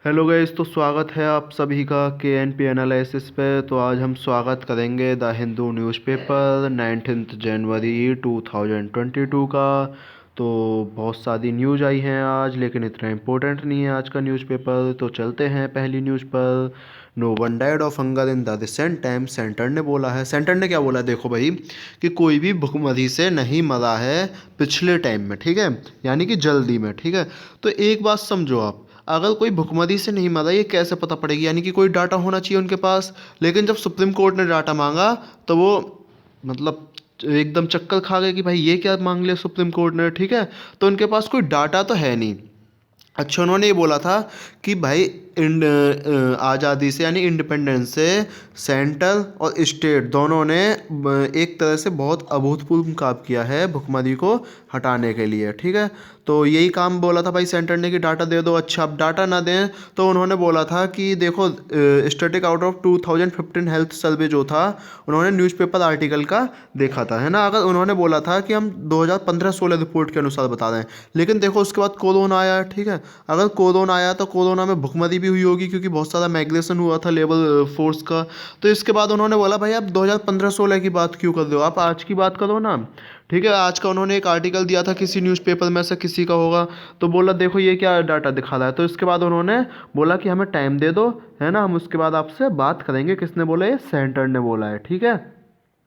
Hello guys, तो स्वागत है आप सभी का के एन पी एनालिसिस पे। तो आज हम स्वागत करेंगे द हिंदू न्यूज़पेपर 19 जनवरी 2022 का। तो बहुत सारी न्यूज़ आई हैं आज, लेकिन इतना इम्पोर्टेंट नहीं है आज का न्यूज़पेपर। तो चलते हैं पहली न्यूज़ पर। No one died of hunger in the recent time, centre ने बोला है। सेंटर ने क्या बोला है, देखो भाई, कि कोई भी भुखमरी से नहीं मरा है पिछले टाइम में, ठीक है, यानी कि जल्दी में, ठीक है। तो एक बात समझो आप, अगर कोई भुखमरी से नहीं मरा ये कैसे पता पड़ेगी, यानी कि कोई डाटा होना चाहिए उनके पास। लेकिन जब सुप्रीम कोर्ट ने डाटा मांगा तो वो मतलब एकदम चक्कर खा गए कि भाई ये क्या मांग लिया सुप्रीम कोर्ट ने, ठीक है। तो उनके पास कोई डाटा तो है नहीं। अच्छा, उन्होंने ये बोला था कि भाई आज़ादी से यानी इंडिपेंडेंस से सेंट्रल और स्टेट दोनों ने एक तरह से बहुत अभूतपूर्व काम किया है भुखमरी को हटाने के लिए, ठीक है। तो यही काम बोला था भाई सेंटर ने कि डाटा दे दो। अच्छा, अब डाटा ना दें तो उन्होंने बोला था कि देखो, static out of 2015 health survey जो था, उन्होंने न्यूज़पेपर आर्टिकल का देखा था, है ना। अगर उन्होंने बोला था कि हम 2015-16 रिपोर्ट के अनुसार बता रहे हैं, लेकिन देखो उसके बाद कोरोना आया, ठीक है। अगर कोरोना आया तो कोरोना में भुखमरी भी हुई होगी, क्योंकि बहुत सारा माइग्रेशन हुआ था लेबर फोर्स का। तो इसके बाद उन्होंने बोला भाई आप 2015-16 की बात क्यों कर रहे हो, आप आज की बात करो ना, ठीक है। आज का उन्होंने एक आर्टिकल दिया था किसी न्यूज़पेपर में से किसी का होगा, तो बोला देखो ये क्या डाटा दिखा रहा है। तो इसके बाद उन्होंने बोला कि हमें टाइम दे दो, है ना, हम उसके बाद आपसे बात करेंगे। किसने बोला, ये सेंटर ने बोला है, ठीक है।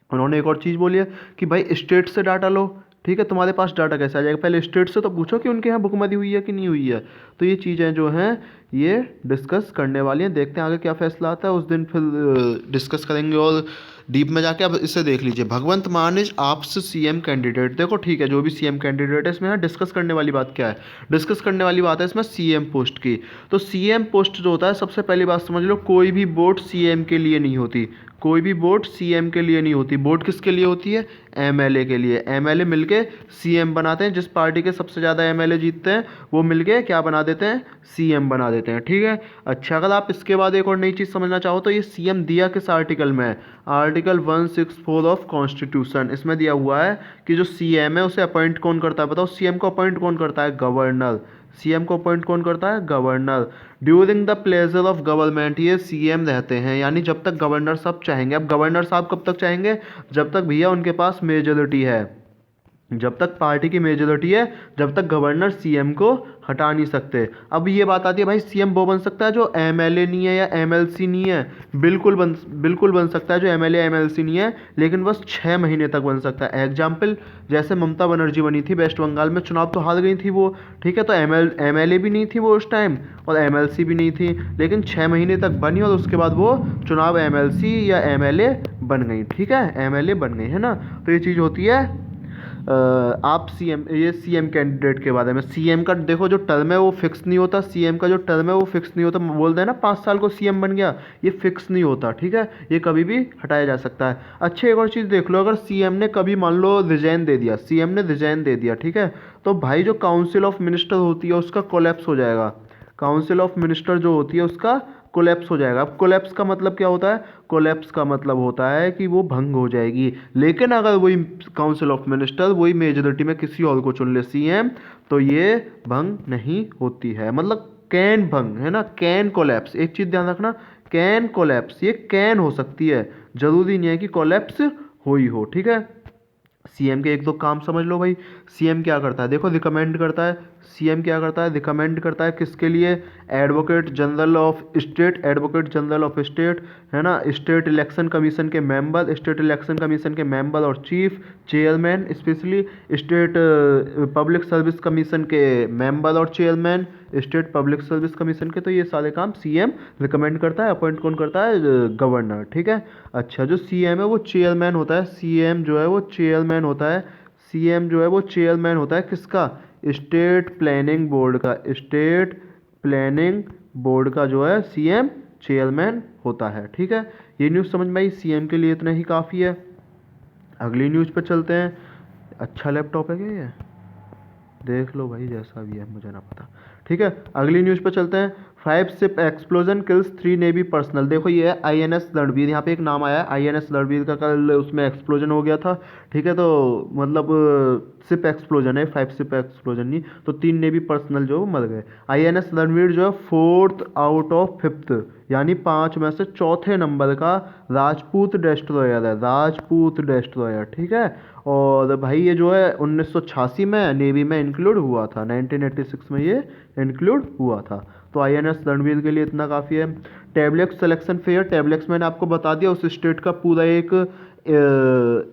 उन्होंने एक और चीज़ बोली है कि भाई स्टेट से डाटा लो, ठीक है। तुम्हारे पास डाटा कैसे आ जाएगा, पहले स्टेट से तो पूछो कि उनके यहाँ भुखमरी हुई है कि नहीं हुई है। तो ये चीज़ें जो हैं ये डिस्कस करने वाली हैं, देखते हैं आगे क्या फैसला आता है, उस दिन फिर डिस्कस करेंगे और डीप में जाके। अब इसे देख लीजिए, भगवंत मान इज आपसे सीएम कैंडिडेट। देखो ठीक है, जो भी सीएम कैंडिडेट है, इसमें डिस्कस करने वाली बात क्या है, डिस्कस करने वाली बात है इसमें सीएम पोस्ट की। तो सीएम पोस्ट जो होता है, सबसे पहली बात समझ लो, कोई भी वोट सीएम के लिए नहीं होती। कोई भी वोट सीएम के लिए नहीं होती। वोट किसके लिए होती है, एमएलए के लिए। एमएलए मिलके सीएम बनाते हैं, जिस पार्टी के सबसे ज़्यादा एमएलए जीतते हैं वो मिलके क्या बना देते हैं, सीएम बना देते हैं, ठीक है। अच्छा, अगर आप इसके बाद एक और नई चीज़ समझना चाहो तो ये सीएम दिया किस आर्टिकल में है, आर्टिकल 164 ऑफ कॉन्स्टिट्यूशन। इसमें दिया हुआ है कि जो सीएम है उसे अपॉइंट कौन करता है, बताओ सीएम को अपॉइंट कौन करता है, गवर्नर। सीएम को अपॉइंट कौन करता है, governor. During the pleasure of government ये सीएम रहते हैं, यानी जब तक गवर्नर साहब चाहेंगे। अब गवर्नर साहब कब तक चाहेंगे, जब तक भैया उनके पास मेजोरिटी है, जब तक पार्टी की मेजोरिटी है, जब तक गवर्नर सीएम को हटा नहीं सकते। अब ये बात आती है भाई, सीएम वो बन सकता है जो एमएलए नहीं है या एमएलसी नहीं है। बिल्कुल बन सकता है जो एमएलए एमएलसी नहीं है, लेकिन बस 6 महीने तक बन सकता है। एग्जाम्पल, जैसे ममता बनर्जी बनी थी वेस्ट बंगाल में, चुनाव तो हार गई थी वो, ठीक है। तो एमएलए भी नहीं थी वो उस टाइम, और एमएलसी भी नहीं थी, लेकिन 6 महीने तक बनी और उसके बाद वो चुनाव एमएलसी या एमएलए बन गई, ठीक है, एमएलए बन गई, है ना। तो ये चीज़ होती है। आप सीएम, ये सीएम कैंडिडेट के बारे में। सीएम का देखो जो टर्म है वो फिक्स नहीं होता, सीएम का जो टर्म है वो फिक्स नहीं होता। बोलते हैं ना 5 साल को सीएम बन गया, ये फिक्स नहीं होता, ठीक है, ये कभी भी हटाया जा सकता है। अच्छा, एक और चीज़ देख लो, अगर सीएम ने कभी मान लो रिजाइन दे दिया, सीएम ने रिजाइन दे दिया, ठीक है, तो भाई जो काउंसिल ऑफ मिनिस्टर होती है उसका कोलैप्स हो जाएगा। काउंसिल ऑफ मिनिस्टर जो होती है उसका कोलैप्स हो जाएगा। अब कोलैप्स का मतलब क्या होता है, कोलैप्स का मतलब होता है कि वो भंग हो जाएगी। लेकिन अगर वही काउंसिल ऑफ मिनिस्टर वही मेजोरिटी में किसी और को चुन ले सीएम, तो ये भंग नहीं होती है। मतलब कैन भंग, है ना, कैन कोलैप्स। एक चीज़ ध्यान रखना, कैन कोलैप्स, ये कैन हो सकती है, जरूरी नहीं है कि कोलैप्स हो ही हो, ठीक है। सीएम के एक दो काम समझ लो भाई। सीएम क्या करता है, देखो रिकमेंड करता है। सीएम क्या करता है, रिकमेंड करता है किसके लिए, advocate general of state, advocate general of state, है ना, स्टेट इलेक्शन कमीशन के मेंबर, स्टेट इलेक्शन कमीशन के मेंबर और chief, chairman, specially state public service commission के मेंबर और chairman, state public service commission के। तो ये सारे काम सीएम रिकमेंड करता है, अपॉइंट कौन करता है, गवर्नर, ठीक है। अच्छा, जो सीएम है वो चेयरमैन होता है, सीएम जो है वो चेयरमैन होता है, सीएम जो है वो चेयरमैन होता है किसका, स्टेट प्लानिंग बोर्ड का, स्टेट प्लानिंग बोर्ड का जो है सीएम चेयरमैन होता है, ठीक है। ये न्यूज़ समझ में आई, सीएम के लिए इतना ही काफ़ी है। अगली न्यूज़ पे चलते हैं। अच्छा लैपटॉप है क्या ये, देख लो भाई, जैसा भी है मुझे ना पता, ठीक है। अगली न्यूज़ पे चलते हैं। 5 ship explosion kills 3 navy personal. देखो ये है INS रणवीर, यहाँ पे एक नाम आया है INS रणवीर का, कल उसमें एक्सप्लोजन हो गया था। ठीक है, तो मतलब शिप एक्सप्लोजन है, 5 शिप एक्सप्लोजन नहीं, तो 3 नेवी पर्सनल जो मर गए। INS रणवीर जो है 4th आउट ऑफ 5th, यानी 5 में से चौथे नंबर का राजपूत डेस्ट्रॉयर है, राजपूत डेस्ट्रॉयर। ठीक है, और भाई ये जो है 1986 में नेवी में इंक्लूड हुआ था, 1986 में ये इंक्लूड हुआ था। तो INS रणवीर के लिए इतना काफ़ी है। टैबलेक्स सिलेक्शन फेयर, टैबलेक्स मैंने आपको बता दिया, उस स्टेट का पूरा एक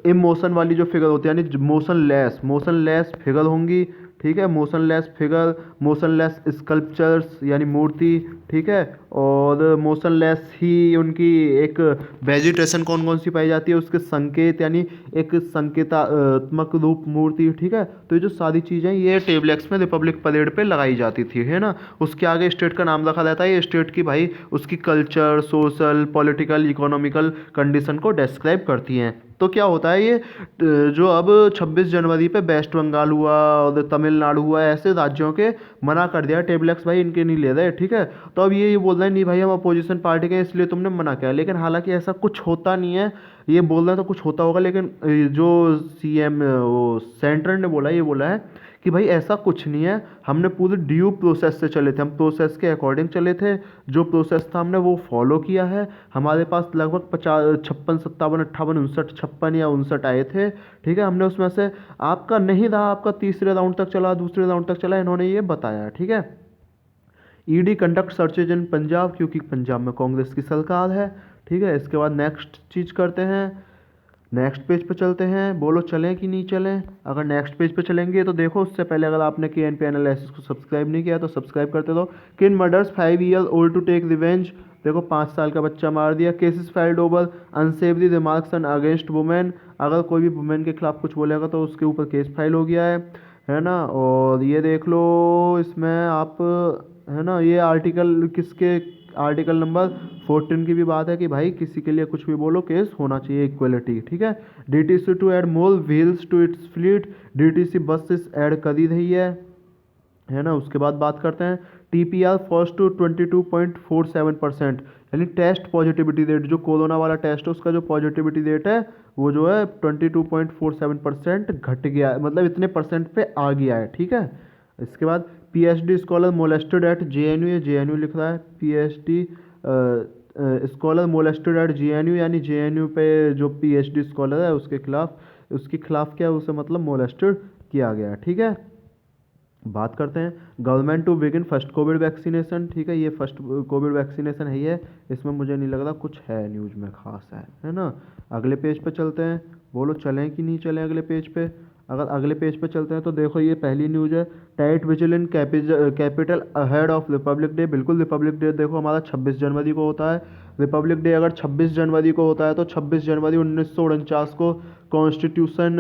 इमोशन वाली जो फिगर होती है, यानी मोशनलेस फिगर होंगी। ठीक है, मोशनलेस फिगर, मोशनलेस स्कल्पचर्स यानी मूर्ति। ठीक है, और मोशनलेस ही उनकी एक वेजिटेशन कौन कौन सी पाई जाती है, उसके संकेत यानी एक संकेतात्मक रूप मूर्ति। ठीक है, तो ये जो सारी चीज़ें ये टेबलेक्स में रिपब्लिक परेड पे लगाई जाती थी, है ना। उसके आगे स्टेट का नाम रखा रहता है, ये स्टेट की भाई उसकी culture, social, political, economical condition को डिस्क्राइब करती हैं। तो क्या होता है ये जो अब 26 जनवरी पे वेस्ट बंगाल हुआ और तमिलनाडु हुआ, ऐसे राज्यों के मना कर दिया टेबलेक्स, भाई इनके नहीं ले रहे। ठीक है, तो अब ये बोल रहे हैं नहीं भाई हम अपोजिशन पार्टी के इसलिए तुमने मना किया, लेकिन हालांकि ऐसा कुछ होता नहीं है। ये बोल रहे हैं तो कुछ होता होगा, लेकिन जो CM वो सेंटर ने बोला, ये बोला है कि भाई ऐसा कुछ नहीं है, हमने पूरे ड्यू प्रोसेस से चले थे, हम प्रोसेस के अकॉर्डिंग चले थे, जो प्रोसेस था हमने वो फॉलो किया है। हमारे पास लगभग 50, 56, 57, 58, 59, 56 या 59 आए थे। ठीक है, हमने उसमें से आपका नहीं रहा, आपका तीसरे राउंड तक चला, दूसरे राउंड तक चला, इन्होंने ये बताया। ठीक है, ED कंडक्ट सर्चेज इन पंजाब, क्योंकि पंजाब में कांग्रेस की सरकार है। ठीक है, इसके बाद नेक्स्ट चीज़ करते हैं, नेक्स्ट पेज पे चलते हैं, बोलो चलें कि नहीं चलें। अगर नेक्स्ट पेज पे चलेंगे तो देखो, उससे पहले अगर आपने KNP एनालिसिस को सब्सक्राइब नहीं किया तो सब्सक्राइब करते रहो। Kin murders 5 year old to take revenge, देखो 5 साल का बच्चा मार दिया। Cases filed over unsavoury remarks and against women, अगर कोई भी वुमेन के खिलाफ कुछ बोलेगा तो उसके ऊपर केस फाइल हो गया है ना। और ये देख लो इसमें आप, है ना, ये आर्टिकल किसके, आर्टिकल नंबर 14 की भी बात है कि भाई किसी के लिए कुछ भी बोलो केस होना चाहिए, इक्वलिटी। ठीक है, DTC to add more wheels to its fleet, DTC buses add कर ही रही है ना। उसके बाद बात करते हैं TPR फर्स्ट टू 22.47%, यानी टेस्ट पॉजिटिविटी रेट, जो कोरोना वाला टेस्ट है उसका जो पॉजिटिविटी रेट है वो जो है 22.47% घट गया है, मतलब इतने परसेंट पे आ गया है। ठीक है, इसके बाद PhD scholar molested at JNU, ये JNU लिख रहा है, PhD scholar molested at JNU, यानी JNU पे जो PhD स्कॉलर है उसके खिलाफ क्या है, उसे मतलब मोलेस्टेड किया गया। ठीक है, बात करते हैं government to begin first covid vaccination. ठीक है, ये फर्स्ट कोविड वैक्सीनेशन है ये, इसमें मुझे नहीं लग रहा कुछ है न्यूज़ में खास है ना। अगले पेज पे चलते हैं, बोलो चलें कि नहीं चलें अगले पेज पे। अगर अगले पेज पे चलते हैं तो देखो ये पहली न्यूज़ है, tight vigilant capital ahead of Republic day. बिल्कुल रिपब्लिक डे देखो हमारा 26 जनवरी को होता है। रिपब्लिक डे अगर 26 जनवरी को होता है तो 26 जनवरी 1949 को कॉन्स्टिट्यूशन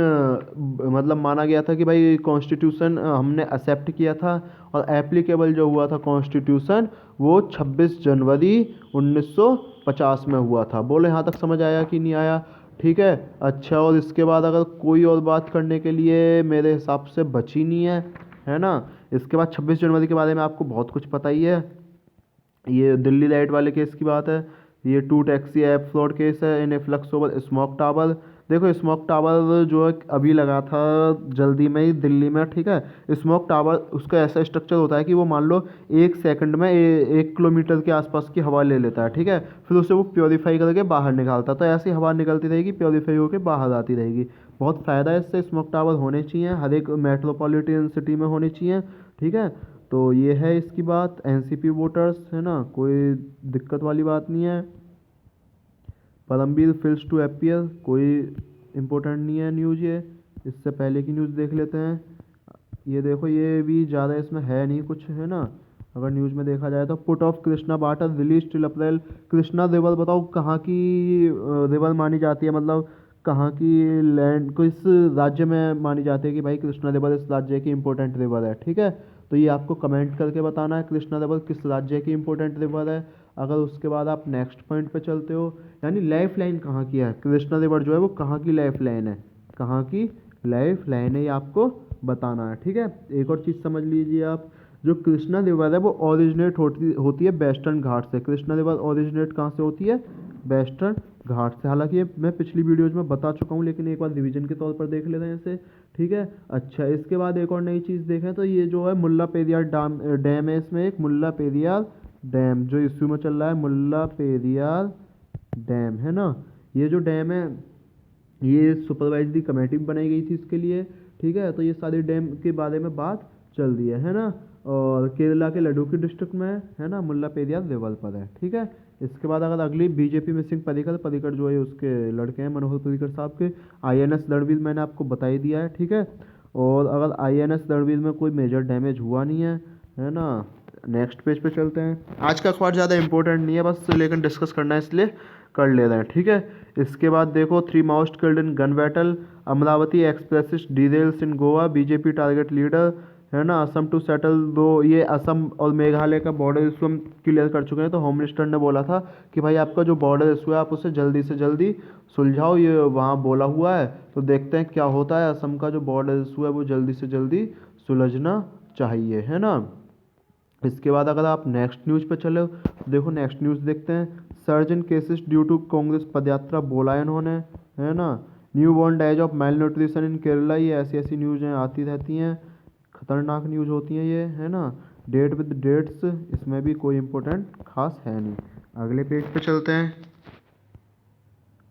मतलब माना गया था कि भाई कॉन्स्टिट्यूशन हमने एक्सेप्ट किया था, और एप्लीकेबल जो हुआ था कॉन्स्टिट्यूशन वो 26 जनवरी 1950 में हुआ था। बोले यहाँ तक समझ आया कि नहीं आया। ठीक है, अच्छा, और इसके बाद अगर कोई और बात करने के लिए मेरे हिसाब से बची नहीं है ना। इसके बाद 26 जनवरी के बारे में आपको बहुत कुछ पता ही है, ये दिल्ली लाइट वाले केस की बात है, ये 2 टैक्सी ऐप फ्रॉड केस है, in flux over smoke tower. देखो स्मोक टावर जो है अभी लगा था जल्दी में ही दिल्ली में। ठीक है, स्मोक टावर उसका ऐसा स्ट्रक्चर होता है कि वो मान लो 1 सेकंड में 1 किलोमीटर के आसपास की हवा ले लेता है। ठीक है, फिर उसे वो प्योरीफाई करके बाहर निकालता है, तो ऐसी हवा निकलती रहेगी, प्योरीफाई होकर बाहर आती रहेगी। बहुत फ़ायदा है इससे, स्मोक टावर होने चाहिए, हर एक मेट्रोपॉलिटन सिटी में होने चाहिए। ठीक है, तो ये है इसकी बात। NCP वोटर्स, है ना, कोई दिक्कत वाली बात नहीं है। परमबीर फिल्स टू अपीयर, कोई इम्पोर्टेंट नहीं है न्यूज़ ये। इससे पहले की न्यूज़ देख लेते हैं, ये देखो ये भी ज़्यादा इसमें है नहीं कुछ, है ना। अगर न्यूज़ में देखा जाए तो put off Krishna water release till April. Krishna river बताओ कहाँ की रिवर मानी जाती है, मतलब कहाँ की लैंड को इस राज्य में मानी जाती है कि भाई कृष्णा रिवर इस राज्य की इंपॉर्टेंट रिवर है। ठीक है, तो ये आपको कमेंट करके बताना है कृष्णा रिवर किस राज्य की इंपॉर्टेंट रिवर है। अगर उसके बाद आप नेक्स्ट पॉइंट पे चलते हो, यानी लाइफ लाइन कहाँ की है, कृष्णा रिवर जो है वो कहाँ की लाइफ लाइन है, कहाँ की लाइफ लाइन है, ये आपको बताना है। ठीक है, एक और चीज़ समझ लीजिए आप, जो कृष्णा रिवर है वो ओरिजिनेट होती है वेस्टर्न घाट से। कृष्णा रिवर ओरिजिनेट कहाँ से होती है? वेस्टर्न घाट से। हालांकि ये मैं पिछली वीडियोज में बता चुका हूँ, लेकिन एक बार रिवीजन के तौर पर देख लेते हैं इसे, ठीक है। अच्छा, इसके बाद एक और नई चीज़ देखें तो ये जो है मुल्ला पेरियार डैम है। इसमें एक मुल्ला पेरियार डैम जो इश्यू में चल रहा है, मुल्ला पेरियार डैम है ना। ये जो डैम है ये सुपरवाइजरी कमेटी बनाई गई थी इसके लिए, ठीक है। तो ये सारे डैम के बारे में बात चल रही है ना। और केरला के लडुकी डिस्ट्रिक्ट में है ना, मुल्ला पेरियार रिवर पर है, ठीक है। इसके बाद अगर अगली बीजेपी मिसिंग पर्रिकर जो है उसके लड़के हैं मनोहर पर्रिकर साहब के। आईएनएस रणवीर मैंने आपको बता ही दिया है, ठीक है। और अगर आईएनएस रणवीर में कोई मेजर डैमेज हुआ नहीं है ना। नेक्स्ट पेज पे चलते हैं। आज का अखबार ज़्यादा इंपॉर्टेंट नहीं है बस, लेकिन डिस्कस करना है इसलिए कर ले रहे हैं, ठीक है। इसके बाद देखो 3 Maoist killed in gun battle, Amravati express derails in Goa, BJP target leader है ना, असम टू सेटल। दो ये असम और मेघालय का बॉर्डर इशू हम क्लियर कर चुके हैं। तो होम मिनिस्टर ने बोला था कि भाई आपका जो बॉर्डर इशू है आप उसे जल्दी से जल्दी सुलझाओ, ये वहाँ बोला हुआ है। तो देखते हैं क्या होता है। असम का जो बॉर्डर इशू है वो जल्दी से जल्दी सुलझना चाहिए, है ना। इसके बाद अगर आप नेक्स्ट न्यूज़ पे चले, देखो नेक्स्ट न्यूज़ देखते हैं। Surge in cases due to Congress padyatra बोला इन्होंने, है ना। Newborn dies of malnutrition in Kerala. ये ऐसी ऐसी न्यूज़ें आती रहती हैं, खतरनाक न्यूज़ होती हैं ये, है ना। डेट विद डेट्स, इसमें भी कोई इम्पोर्टेंट खास है नहीं। अगले पेज पे चलते हैं।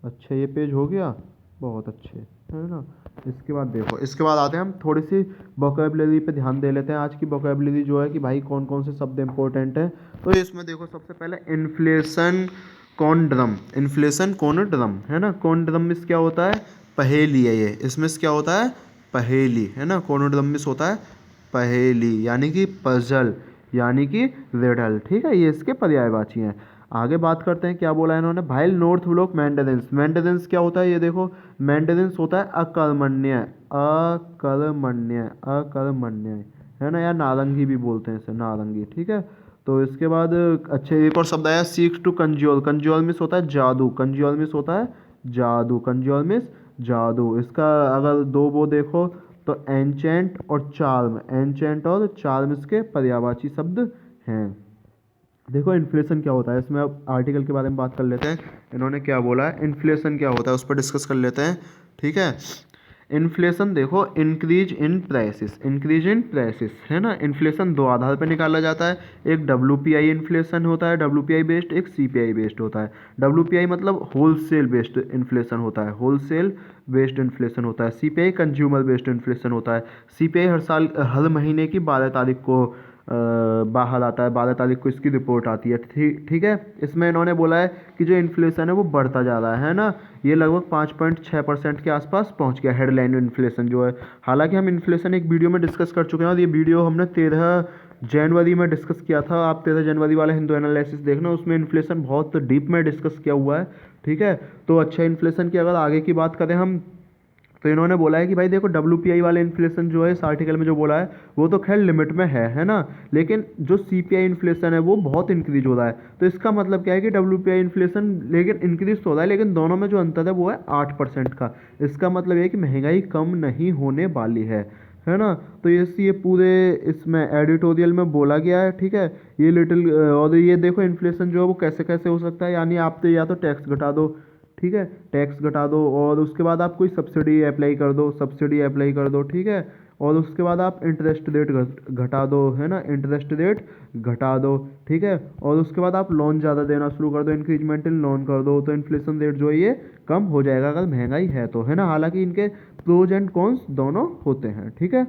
अच्छा, ये पेज हो गया, बहुत अच्छे, है ना। इसके बाद देखो, इसके बाद आते हैं हम थोड़ी सी वोकेबलरी पे ध्यान दे लेते हैं। आज की वोकेबलरी जो है कि भाई कौन कौन से शब्द इंपॉर्टेंट है। तो इसमें देखो सबसे पहले इन्फ्लेशन कॉन्ड्रम, इन्फ्लेशन कॉन्ड्रम, है ना। कॉन्ड्रम मिस क्या होता है? पहेली है ये। इसमें क्या होता है? पहेली, है ना। कॉन्ड्रम मिस होता है पहेली, यानी कि पजल, यानी कि रिडल, ठीक है। ये इसके पर्यायवाची हैं। आगे बात करते हैं क्या बोला है इन्होंने। भाइल नॉर्थ ब्लॉक मेंटेनेंस, मेंटेनेंस क्या होता है? ये देखो मेंटेनेंस होता है अकर्मण्य, अकर्मण्य, अकर्मण्य, है ना। या नारंगी भी बोलते हैं इसे, नारंगी, ठीक है। तो इसके बाद अच्छा एक और शब्द आया सीक टू कंज्योल, कंज्योल मिस होता है जादू, कंज्योल मिस होता है जादू, कंज्योल मिस जादू। इसका अगर दो वो देखो तो एंचेंट और चार्म, एंचेंट और चार्म इसके पर्यायवाची शब्द हैं। देखो इन्फ्लेशन क्या होता है, इसमें अब आर्टिकल के बारे में बात कर लेते हैं। इन्होंने क्या बोला है, इन्फ्लेशन क्या होता है उस पर डिस्कस कर लेते हैं, ठीक है। इन्फ्लेशन देखो increase in prices, increase in prices, है ना। इन्फ्लेशन दो आधार पर निकाला जाता है। एक डब्ल्यूपीआई इन्फ्लेशन होता है, डब्ल्यूपीआई बेस्ड, एक सीपीआई बेस्ड होता है। डब्ल्यूपीआई मतलब होलसेल बेस्ड इन्फ्लेशन होता है, होलसेल बेस्ड इन्फ्लेशन होता है। सीपीआई कंज्यूमर बेस्ड इन्फ्लेशन होता है। सीपीआई हर साल हर महीने की 12 तारीख को बाहर आता है, 12 तारीख को इसकी रिपोर्ट आती है, ठीक ठीक है। इसमें इन्होंने बोला है कि जो इन्फ्लेशन है वो बढ़ता जा रहा है ना। ये लगभग 5.6% के आसपास पहुंच गया, हेडलाइन इन्फ्लेशन जो है। हालांकि हम इन्फ्लेशन एक वीडियो में डिस्कस कर चुके हैं, और ये वीडियो हमने 13 जनवरी में डिस्कस किया था। आप 13 जनवरी वाला हिंदू एनालिसिस देखना, उसमें इन्फ्लेशन बहुत डीप में डिस्कस किया हुआ है, ठीक है। तो अच्छा, इन्फ्लेशन की अगर आगे की बात करें हम, तो इन्होंने बोला है कि भाई देखो डब्ल्यूपीआई वाले इन्फ्लेशन जो है इस आर्टिकल में जो बोला है वो तो खैर लिमिट में है ना। लेकिन जो सीपीआई इन्फ्लेशन है वो बहुत इंक्रीज हो रहा है। तो इसका मतलब क्या है कि डब्ल्यूपीआई इन्फ्लेशन लेकिन इंक्रीज तो हो रहा है, लेकिन दोनों में जो अंतर है वो है 8% का। इसका मतलब ये है कि महंगाई कम नहीं होने वाली है ना। तो ये पूरे इसमें एडिटोरियल में बोला गया है, ठीक है। ये लिटिल और ये देखो इन्फ्लेशन जो है वो कैसे कैसे हो सकता है, यानी आप तो या तो टैक्स घटा दो, ठीक है, टैक्स घटा दो, और उसके बाद आप कोई सब्सिडी अप्लाई कर दो, सब्सिडी अप्लाई कर दो, ठीक है। और उसके बाद आप इंटरेस्ट रेट घटा दो, है ना, इंटरेस्ट रेट घटा दो, ठीक है। और उसके बाद आप लोन ज़्यादा देना शुरू कर दो, इंक्रीजमेंट इन लोन कर दो, तो इन्फ्लेशन रेट जो है ये कम हो जाएगा अगर महंगाई है तो, है ना। हालांकि इनके प्रोज एंड कॉन्स दोनों होते हैं, ठीक है।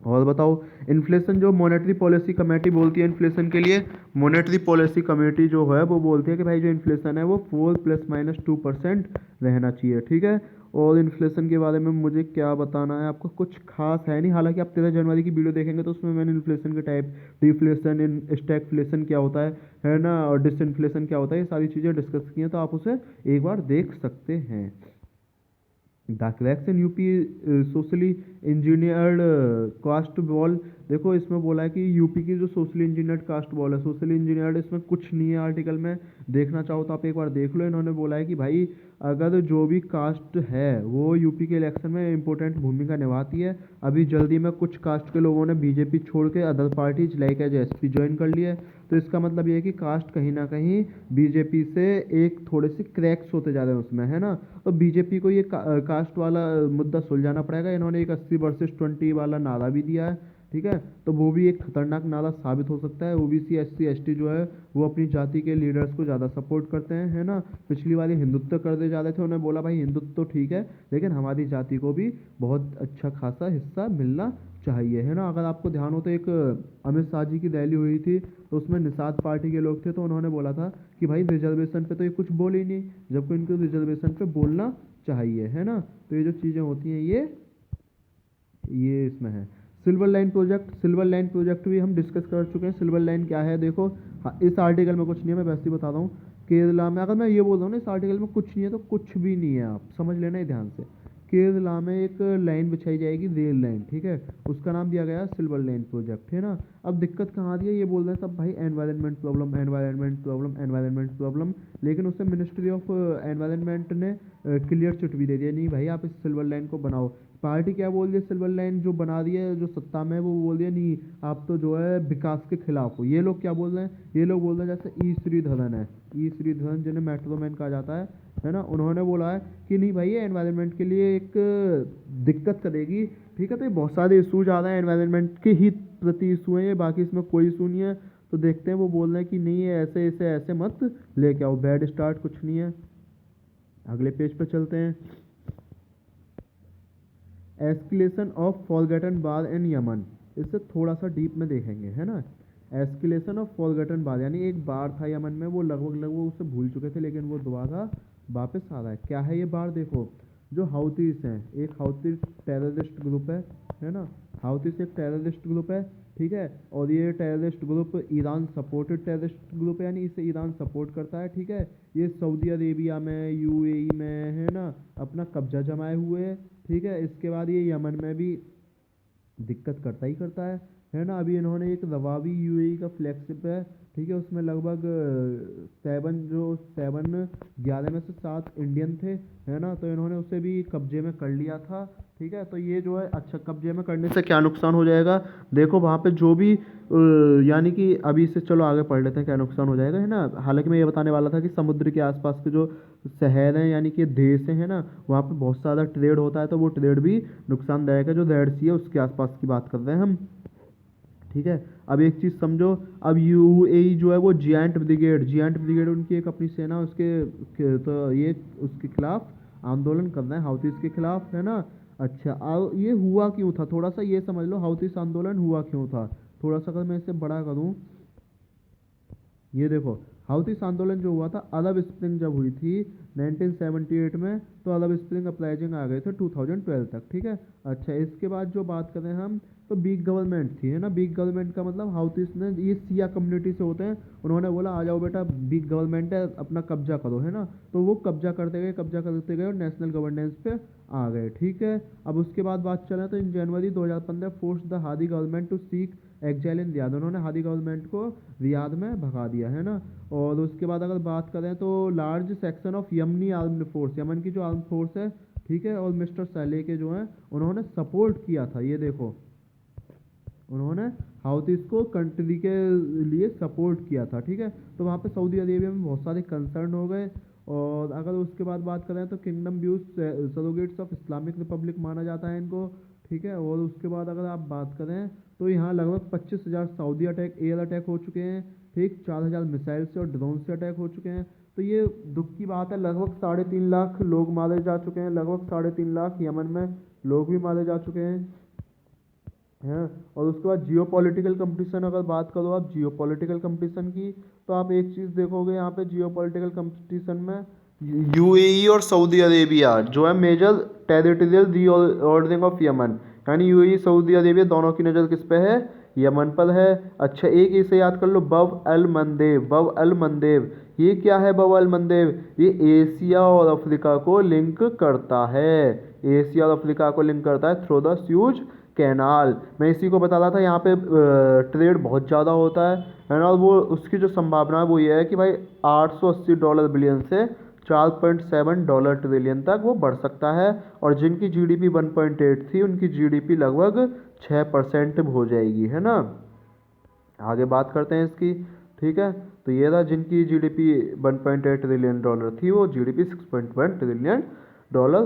और बताओ इन्फ्लेशन जो मॉनेटरी पॉलिसी कमेटी बोलती है इन्फ्लेशन के लिए, मॉनेटरी पॉलिसी कमेटी जो है वो बोलती है कि भाई जो इन्फ्लेशन है वो 4 ± 2% रहना चाहिए, ठीक है। और इन्फ्लेशन के बारे में मुझे क्या बताना है आपको, कुछ खास है नहीं। हालांकि आप 13 जनवरी की वीडियो देखेंगे तो उसमें मैंने इन्फ्लेशन के टाइप, डिफ्लेशन, इन स्टैगफ्लेशन क्या होता है ना, और डिसइन्फ्लेशन क्या होता है, ये सारी चीज़ें डिस्कस की हैं, तो आप उसे एक बार देख सकते हैं। The cracks in UP socially engineered caste wall देखो इसमें बोला है कि यूपी की जो सोशली इंजीनियर्ड कास्ट बॉल है, सोशली इंजीनियर्ड इसमें कुछ नहीं है आर्टिकल में, देखना चाहो तो आप एक बार देख लो। इन्होंने बोला है कि भाई अगर जो भी कास्ट है वो यूपी के इलेक्शन में इंपॉर्टेंट भूमिका निभाती है। अभी जल्दी में कुछ कास्ट के लोगों ने बीजेपी छोड़ के other parties like as SP join कर लिया है। तो इसका मतलब ये है कि कास्ट कहीं ना कहीं बीजेपी से एक थोड़े से क्रैक्स होते जा रहे हैं उसमें, है ना। तो बीजेपी को ये कास्ट वाला मुद्दा सुलझाना पड़ेगा। इन्होंने एक 80 वर्सेस 20 वाला नारा भी दिया है, ठीक है। तो वो भी एक खतरनाक नारा साबित हो सकता है। ओबीसी एससी एसटी जो है वो अपनी जाति के लीडर्स को ज़्यादा सपोर्ट करते हैं, है ना। पिछली बार हिंदुत्व करते जा रहे थे, उन्होंने बोला भाई हिंदुत्व तो ठीक है लेकिन हमारी जाति को भी बहुत अच्छा खासा हिस्सा मिलना चाहिए, है ना। अगर आपको ध्यान हो तो एक अमित शाह जी की रैली हुई थी, तो उसमें निषाद पार्टी के लोग थे, तो उन्होंने बोला था कि भाई रिजर्वेशन पे तो ये कुछ बोल ही नहीं, जबकि इनको रिजर्वेशन पे बोलना चाहिए, है ना। तो ये जो चीज़ें होती हैं ये इसमें है। Silver line project, silver line project भी हम डिस्कस कर चुके हैं। सिल्वर लाइन क्या है देखो, हाँ, इस आर्टिकल में कुछ नहीं है, मैं वैसे ही बता रहा हूँ। केरला में अगर मैं ये बोल रहा हूँ ना इस आर्टिकल में कुछ नहीं है, तो कुछ भी नहीं है, आप समझ लेना ही ध्यान से। केरला में एक लाइन बिछाई जाएगी, रेल लाइन, ठीक है, उसका नाम दिया गया सिल्वर लाइन प्रोजेक्ट, है ना। अब दिक्कत कहाँ आ रही है, ये बोल रहे हैं सब भाई environment problem, environment problem, environment problem, लेकिन उससे मिनिस्ट्री ऑफ एनवायरनमेंट ने क्लियर चिट भी दे दिया, नहीं भाई आप इस सिल्वर लाइन को बनाओ। पार्टी क्या बोल रही है, सिल्वर लाइन जो बना रही है जो सत्ता में, वो बोल रही है नहीं आप तो जो है विकास के खिलाफ हो। ये लोग क्या बोल रहे हैं, ये लोग बोल रहे हैं जैसे ई श्रीधरन है, ई श्रीधरन जिन्हें मेट्रो मैन कहा जाता है ना, उन्होंने बोला है कि नहीं भाई ये एनवायरनमेंट के लिए एक दिक्कत करेगी, ठीक है। तो ये बहुत सारे इशूज आ रहे हैं एनवायरनमेंट के ही प्रति इशू है ये, बाकी इसमें कोई इशू नहीं है। तो देखते हैं, वो बोल रहे हैं कि नहीं है ऐसे ऐसे ऐसे मत लेके आओ, बैड स्टार्ट कुछ नहीं है। अगले पेज पे चलते हैं। Escalation of forgotten bar in Yemen, इससे थोड़ा सा डीप में देखेंगे, है ना। एस्केलेशन ऑफ फॉरगॉटन बार यानी एक बार था यमन में, वो लगभग उसे भूल चुके थे, लेकिन वो दोबारा वापस आ रहा है। क्या है ये बार, देखो जो हाउतीस हैं, एक हाउती टेररिस्ट ग्रुप है ना। हाउतीस एक टेररिस्ट ग्रुप है, ठीक है। और ये terrorist group Iran supported terrorist group है, यानी इसे ईरान सपोर्ट करता है, ठीक है। ये सऊदी अरेबिया में, यूएई में, है ना, अपना कब्जा जमाए हुए है, ठीक है। इसके बाद ये यमन में भी दिक्कत करता ही करता है ना। अभी इन्होंने एक रवाबी यूएई का फ्लैगशिप है, ठीक है, उसमें लगभग 11 में से 7 इंडियन थे, है ना। तो इन्होंने उसे भी कब्जे में कर लिया था, ठीक है। तो ये जो है अच्छा, कब्जे में करने से क्या नुकसान हो जाएगा, देखो वहाँ पे जो भी यानी कि अभी से चलो आगे पढ़ लेते हैं क्या नुकसान हो जाएगा, है ना। हालांकि मैं ये बताने वाला था कि समुद्र के आसपास के जो शहर हैं यानी कि देश हैं, है ना, वहाँ पे बहुत सारा ट्रेड होता है, तो वो ट्रेड भी नुकसानदायक है। जो रेड सी है उसके आसपास की बात कर रहे हैं हम, ठीक है। अब एक चीज़ समझो, अब यूएई जो है वो जियांट ब्रिगेड उनकी एक अपनी सेना, तो ये उसके खिलाफ आंदोलन कर रहे हैं, हाउथीज के खिलाफ, है ना। अच्छा, अब ये हुआ क्यों था, थोड़ा सा ये समझ लो, हाउथीज आंदोलन हुआ क्यों था। थोड़ा सा अगर मैं इसे बड़ा करूँ, ये देखो हाउथीस आंदोलन जो हुआ था, अरब स्प्रिंग जब हुई थी 1978 में, तो अरब स्प्रिंग अपराइजिंग आ गए थे 2012 तक, ठीक है। अच्छा, इसके बाद जो बात करें हम, तो बिग गवर्नमेंट थी, है ना। बिग गवर्नमेंट का मतलब हाउथीस ने, ये सिया कम्युनिटी से होते हैं, उन्होंने बोला आ जाओ बेटा बिग गवर्नमेंट है, अपना कब्जा करो, है ना। तो वो कब्जा करते गए और नेशनल गवर्नेंस पे आ गए, ठीक है। अब उसके बाद बात चले तो in January 2015 force the Hadi government to seek exile in Riyadh, उन्होंने हादी गवर्नमेंट को रियाद में भगा दिया, है ना। और उसके बाद अगर बात करें तो large section of Yemeni armed force, Yemen की जो आर्म फोर्स है, ठीक है, और मिस्टर सैले के जो हैं उन्होंने सपोर्ट किया था, ये देखो उन्होंने हाउथीज को कंट्री के लिए सपोर्ट किया था, ठीक है। तो वहाँ पे सऊदी अरेबिया में बहुत सारे कंसर्न हो गए। और अगर उसके बाद बात करें तो kingdom views surrogates of Islamic Republic माना जाता है इनको, ठीक है। और उसके बाद अगर आप बात करें तो यहाँ लगभग 25,000 सऊदी एयर अटैक हो चुके हैं, ठीक, 4,000 मिसाइल से और ड्रोन से अटैक हो चुके हैं। तो ये दुख की बात है, लगभग 3.5 लाख लोग मारे जा चुके हैं, लगभग 3.5 लाख यमन में लोग भी मारे जा चुके हैं। और उसके बाद जियो पॉलिटिकल कंपटीशन, अगर बात करो आप जियो पॉलिटिकल कंपटीशन की, तो आप एक चीज़ देखोगे यहाँ पे जियो पॉलिटिकल कंपटीशन में यूएई और सऊदी अरेबिया जो है major territorial reordering of Yemen, यानी यूएई सऊदी अरेबिया दोनों की नज़र किस पे है, यमन पर है। अच्छा, एक इसे याद कर लो, बब अल मंदेब, ये क्या है बब अल मंदेब, ये एशिया और अफ्रीका को लिंक करता है, एशिया और अफ्रीका को लिंक करता है थ्रू द स्यूज कैनाल, मैं इसी को बता रहा था, यहाँ पे ट्रेड बहुत ज़्यादा होता है ना। वो उसकी जो संभावना है वो ये है कि भाई $880 बिलियन से $4.7 ट्रिलियन तक वो बढ़ सकता है। और जिनकी जीडीपी 1.8 थी उनकी जीडीपी लगभग 6% हो जाएगी, है ना। आगे बात करते हैं इसकी, ठीक है। तो ये था जिनकी जीडीपी $1.8 ट्रिलियन थी, वो जीडीपी $6.1 ट्रिलियन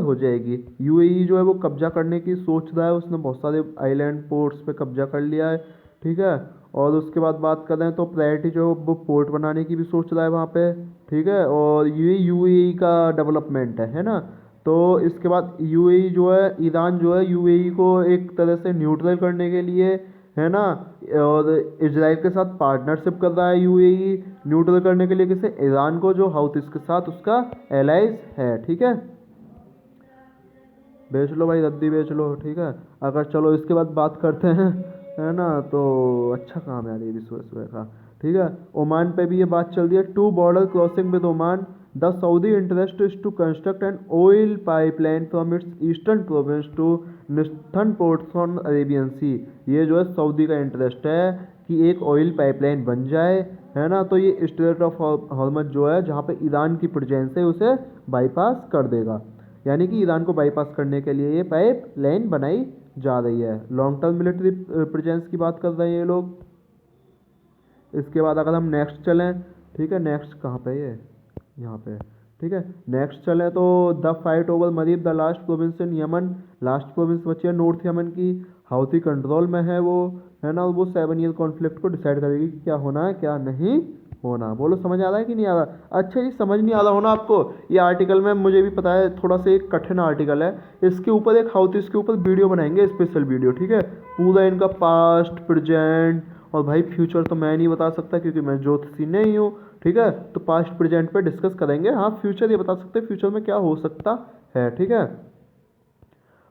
हो जाएगी। यूएई जो है वो कब्जा करने की सोच रहा है, उसने बहुत सारे आइलैंड पोर्ट्स पे कब्जा कर लिया है, ठीक है। और उसके बाद बात करें तो प्रायोरिटी जो वो पोर्ट बनाने की भी सोच रहा है वहाँ पे, ठीक है। और ये यूएई का डेवलपमेंट है ना। तो इसके बाद यूएई जो है, ईरान जो है यूएई को एक तरह से न्यूट्रल करने के लिए, है ना, और इजराइल के साथ पार्टनरशिप कर रहा है यूएई न्यूट्रल करने के लिए किसे, ईरान को, जो हाउथीज के साथ उसका एलाइज है, ठीक है। बेच लो भाई, रद्दी बेच लो, ठीक है। अगर चलो इसके बाद बात करते हैं, है ना, तो अच्छा काम है यार ये भी सुबह सुबह का, ठीक है। ओमान पे भी ये बात चल रही है, two border crossing with Oman, the Saudi interest is to construct an oil pipeline from its eastern province to Nishtun ports on Arabian sea. ये जो है सऊदी का इंटरेस्ट है कि एक ऑयल पाइपलाइन बन जाए, है ना। तो ये स्ट्रेट ऑफ हॉर्मज जो है, जहाँ पे ईरान की प्रेजेंस है, उसे बाईपास कर देगा। यानी कि ईरान को बाईपास करने के लिए ये पाइप लाइन बनाई जा रही है। लॉन्ग टर्म मिलिट्री प्रेजेंस की बात कर रहे हैं ये लोग। इसके बाद अगर हम नेक्स्ट चलें, ठीक है, नेक्स्ट कहाँ पे ये, यहाँ पे, ठीक है। नेक्स्ट चलें तो the fight over Marib the last province in Yemen, last province बची है नॉर्थ यमन की, हाउथी कंट्रोल में है वो, है ना। वो 7 ईयर कॉन्फ्लिक्ट को डिसाइड करेगी कि क्या होना है क्या नहीं होना। बोलो समझ आ रहा है कि नहीं आ रहा। अच्छा जी, समझ नहीं आ रहा होना आपको, ये आर्टिकल में मुझे भी पता है थोड़ा सा एक कठिन आर्टिकल है। इसके ऊपर एक हाउथीज के ऊपर वीडियो बनाएंगे, स्पेशल वीडियो, ठीक है। पूरा इनका पास्ट प्रेजेंट और भाई फ्यूचर तो मैं नहीं बता सकता क्योंकि मैं ज्योतिषी नहीं हूँ, ठीक है। तो पास्ट प्रेजेंट पे डिस्कस करेंगे, हाँ फ्यूचर ये बता सकते हैं फ्यूचर में क्या हो सकता है, ठीक है।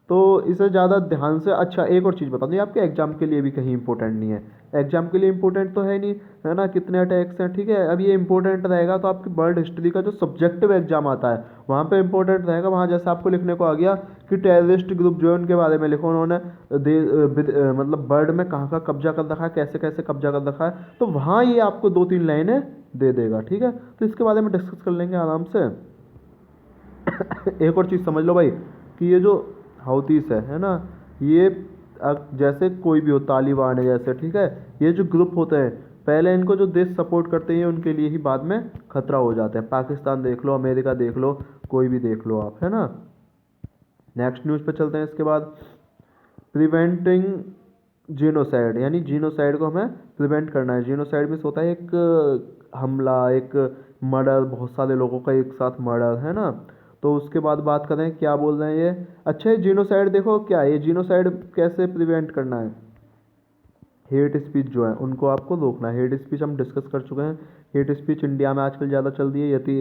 तो इसे ज़्यादा ध्यान से, अच्छा एक और चीज़ बता दूँ, ये आपके एग्जाम के लिए भी कहीं इंपॉर्टेंट नहीं है, एग्जाम के लिए इंपॉर्टेंट तो है नहीं, है ना, कितने अटैक्स हैं, ठीक है। अब ये इंपॉर्टेंट रहेगा तो आपकी वर्ल्ड हिस्ट्री का जो सब्जेक्टिव एग्जाम आता है वहाँ पे इंपॉर्टेंट रहेगा। वहाँ जैसे आपको लिखने को आ गया कि टेररिस्ट ग्रुप जो है उनके बारे में लिखो, उन्होंने मतलब वर्ल्ड में कहाँ कहाँ कब्जा कर रखा है, कैसे कैसे कब्जा कर रखा है, तो वहाँ ये आपको 2-3 लाइनें दे देगा, ठीक है। तो इसके बारे में डिस्कस कर लेंगे आराम से। एक और चीज़ समझ लो भाई कि ये जो हाउतीस है ना, ये जैसे कोई भी हो, तालिबान है जैसे, ठीक है, ये जो ग्रुप होते हैं पहले इनको जो देश सपोर्ट करते हैं उनके लिए ही बाद में खतरा हो जाते हैं। पाकिस्तान देख लो, अमेरिका देख लो, कोई भी देख लो आप, है ना। नेक्स्ट न्यूज़ पे चलते हैं। इसके बाद प्रिवेंटिंग जीनोसाइड, यानी जीनोसाइड को हमें प्रिवेंट करना है। जीनोसाइड मीन्स होता है एक हमला, एक मर्डर, बहुत सारे लोगों का एक साथ मर्डर, है ना। तो उसके बाद बात करें क्या बोल रहे हैं ये, अच्छा ये जीनोसाइड देखो क्या है, ये जीनोसाइड कैसे प्रिवेंट करना है। हेट स्पीच जो है उनको आपको रोकना है। हेट स्पीच हम डिस्कस कर चुके हैं। हेट स्पीच इंडिया में आजकल ज़्यादा चल रही है। यति